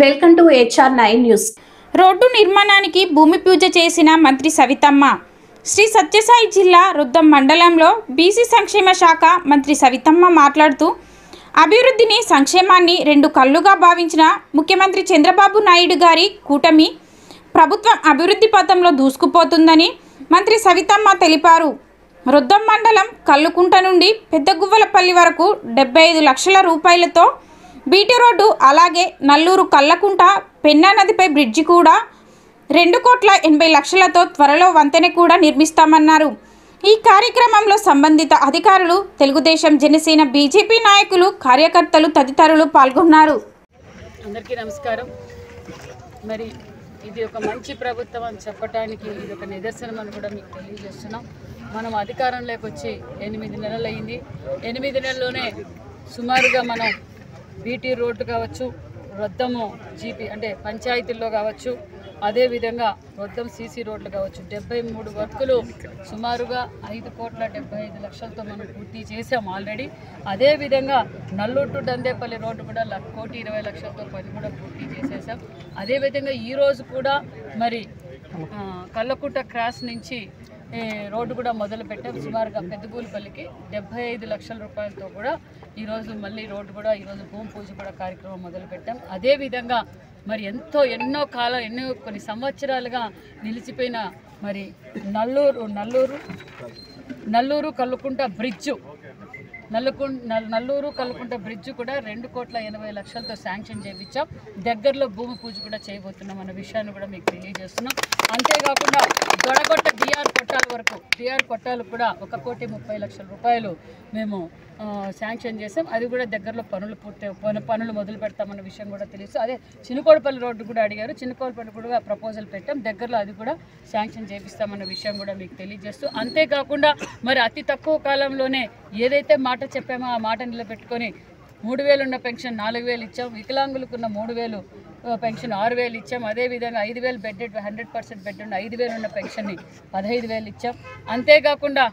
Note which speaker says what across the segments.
Speaker 1: Welcome to HR9 news.
Speaker 2: Road నిర్మాణానికి భూమి పూజ చేసిన మంత్రి సవితమ్మ. శ్రీ సత్యసాయి జిల్లా రుద్దం మండలంలో బీసీ సంక్షేమ శాఖ మంత్రి సవితమ్మ మాట్లాడుతూ అభివృద్ధిని సంక్షేమాన్ని రెండు కళ్ళుగా భావించిన ముఖ్యమంత్రి చంద్రబాబు నాయుడు గారి కూటమి ప్రభుత్వం అభివృద్ధి పథంలో దూసుకుపోతుందని మంత్రి సవితమ్మ తెలిపారు. రుద్దం మండలం కల్లుకుంట నుండి పెద్దగువ్వలపల్లి వరకు 75 లక్షల రూపాయలతో బీటీ రోడ్డు, అలాగే నల్లూరు కల్లకుంట పెన్నా నదిపై బ్రిడ్జి కూడా 2,80 లక్షలతో త్వరలో వంతెన కూడా నిర్మిస్తామన్నారు. ఈ కార్యక్రమంలో సంబంధిత అధికారులు, తెలుగుదేశం, జనసేన, బీజేపీ నాయకులు, కార్యకర్తలు తదితరులు పాల్గొన్నారు.
Speaker 3: అందరికీ నమస్కారం. మరి ఇది ఒక మంచి ప్రభుత్వం అని చెప్పడానికి ఇది ఒక నిదర్శనం అని కూడా మీకు తెలియజేస్తున్నాం. మనం అధికారంలోకి వచ్చి 8 నెలలు అయింది. 8 నెలల్లోనే సుమారుగా మనం బీటీ రోడ్డు కావచ్చు, రొద్దము జీపీ అంటే పంచాయతీల్లో కావచ్చు, అదేవిధంగా రొద్దం సీసీ రోడ్లు కావచ్చు, 73 వర్కులు సుమారుగా 5,75 లక్షలతో మనం పూర్తి చేసాం ఆల్రెడీ. అదేవిధంగా నల్లూరు టు దందేపల్లి రోడ్డు కూడా 1,20 లక్షలతో పని కూడా పూర్తి చేసేసాం. అదేవిధంగా ఈరోజు కూడా మరి కల్లకుంట క్రాస్ నుంచి రోడ్డు కూడా మొదలు పెట్టాం. సుమారుగా పెద్దగూలిపల్లికి 75 లక్షల రూపాయలతో కూడా ఈరోజు మళ్ళీ రోడ్డు కూడా ఈరోజు భూమి పూజ కూడా కార్యక్రమం మొదలు పెట్టాం. అదేవిధంగా మరి ఎన్నో కొన్ని సంవత్సరాలుగా నిలిచిపోయిన మరి నల్లూరు కల్లుకుంట బ్రిడ్జు నల్లూరు కల్లుకుంట బ్రిడ్జ్ కూడా 2,80 లక్షలతో శాంక్షన్ చేయించాం. దగ్గరలో భూమి పూజ కూడా చేయబోతున్నాం అన్న విషయాన్ని కూడా మీకు తెలియజేస్తున్నాం. అంతేకాకుండా దొడగొట్ట డిఆర్ కొట్టాలు కూడా 1,30 లక్షల రూపాయలు మేము శాంక్షన్ చేసాం. అది కూడా దగ్గరలో పనులు మొదలు పెడతామన్న విషయం కూడా తెలుసు. అదే చినుకోడపల్లి రోడ్డు కూడా అడిగారు, చినుకోడపల్లి కూడా ప్రపోజల్ పెట్టాం. దగ్గరలో అది కూడా శాంక్షన్ చేపిస్తామన్న విషయం కూడా మీకు తెలియజేస్తూ, అంతేకాకుండా మరి అతి తక్కువ కాలంలోనే ఏదైతే మాట చెప్పామో ఆ మాట నిలబెట్టుకొని 3,000 ఉన్న పెన్షన్ 4,000 ఇచ్చాం. వికలాంగులకున్న 3,000 పెన్షన్ 6,000 ఇచ్చాం. అదేవిధంగా 5,000 బెడ్డెడ్ 100% బెడ్ ఉన్న 5,000 ఉన్న పెన్షన్ని 15,000 ఇచ్చాం. అంతేకాకుండా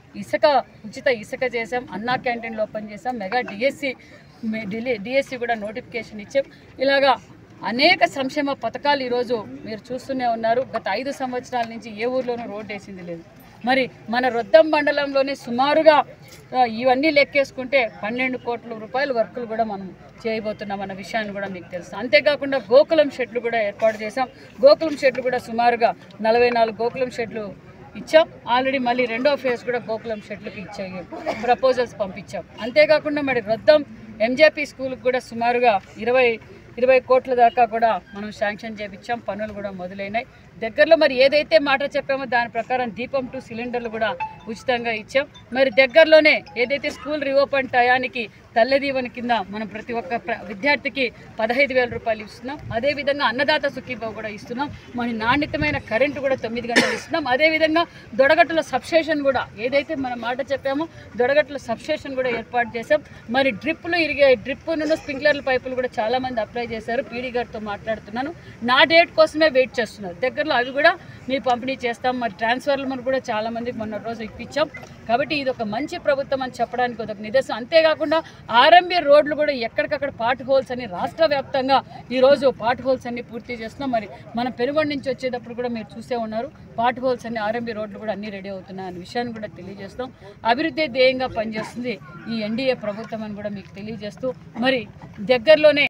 Speaker 3: ఉచిత ఇసుక చేసాం. అన్నా క్యాంటీన్లు ఓపెన్ చేసాం. మెగా డిఎస్సి కూడా నోటిఫికేషన్ ఇచ్చాం. ఇలాగా అనేక సంక్షేమ పథకాలు ఈరోజు మీరు చూస్తూనే ఉన్నారు. గత 5 సంవత్సరాల నుంచి ఏ ఊర్లోనూ రోడ్డు వేసింది లేదు. మరి మన రొద్దం మండలంలోనే సుమారుగా ఇవన్నీ లెక్కేసుకుంటే 12 కోట్ల రూపాయల వర్కులు కూడా మనం చేయబోతున్నాం అన్న విషయాన్ని కూడా మీకు తెలుసు. అంతేకాకుండా గోకులం షెడ్లు కూడా ఏర్పాటు చేసాం. గోకులం షెడ్లు కూడా సుమారుగా 44 గోకులం షెడ్లు ఇచ్చాం. ఆల్రెడీ మళ్ళీ 2వ ఫేజ్ కూడా గోకులం షెడ్లకి ఇచ్చే ప్రపోజల్స్ పంపించాం. అంతేకాకుండా మరి రొద్దం ఎంజేపీ స్కూల్కి కూడా సుమారుగా 20 కోట్ల దాకా కూడా మనం శాంక్షన్ చేయించాం. పనులు కూడా మొదలైనాయి. దగ్గరలో మరి ఏదైతే మాట చెప్పామో దాని ప్రకారం దీపం 2 సిలిండర్లు కూడా ఉచితంగా ఇచ్చాం. మరి దగ్గరలోనే ఏదైతే స్కూల్ రీఓపెన్ టయానికి తల్లదీవెన కింద మనం ప్రతి ఒక్క విద్యార్థికి 15,000 రూపాయలు ఇస్తున్నాం. అదేవిధంగా అన్నదాత సుఖీభావ కూడా ఇస్తున్నాం. మరి నాణ్యతమైన కరెంటు కూడా 9 గంటలు ఇస్తున్నాం. అదేవిధంగా దొడగట్టుల సబ్స్టేషన్ కూడా ఏదైతే మనం మాట చెప్పామో దొడగట్టుల సబ్స్టేషన్ కూడా ఏర్పాటు చేసాం. మరి డ్రిప్ నుండి స్ప్రింక్లర్ల పైపులు కూడా చాలామంది అప్లై చేశారు. పీడీ గారితో మాట్లాడుతున్నాను. నా డేట్ కోసమే వెయిట్ చేస్తున్నారు. దగ్గరలో అవి కూడా మేము పంపిణీ చేస్తాం. మరి ట్రాన్స్ఫర్లు మనం కూడా చాలామందికి మొన్న రోజు ఇప్పించాం. కాబట్టి ఇది ఒక మంచి ప్రభుత్వం అని చెప్పడానికి ఒక నిదర్శనం. అంతేకాకుండా ఆర్ఎంబీ రోడ్లు కూడా ఎక్కడికక్కడ పాట్ హోల్స్ అని రాష్ట్ర వ్యాప్తంగా ఈరోజు పాట్ హోల్స్ అన్ని పూర్తి చేస్తున్నాం. మరి మన పెనుగొండ నుంచి వచ్చేటప్పుడు కూడా మీరు చూసే ఉన్నారు. పాట్ హోల్స్ అన్ని ఆర్ఎంబీ రోడ్లు కూడా అన్ని రెడీ అవుతున్నాయి అనే విషయాన్ని కూడా తెలియజేస్తాం. అభివృద్ధి ధ్యేయంగా పనిచేస్తుంది ఈ ఎన్డీఏ ప్రభుత్వం అని కూడా మీకు తెలియజేస్తూ మరి దగ్గరలోనే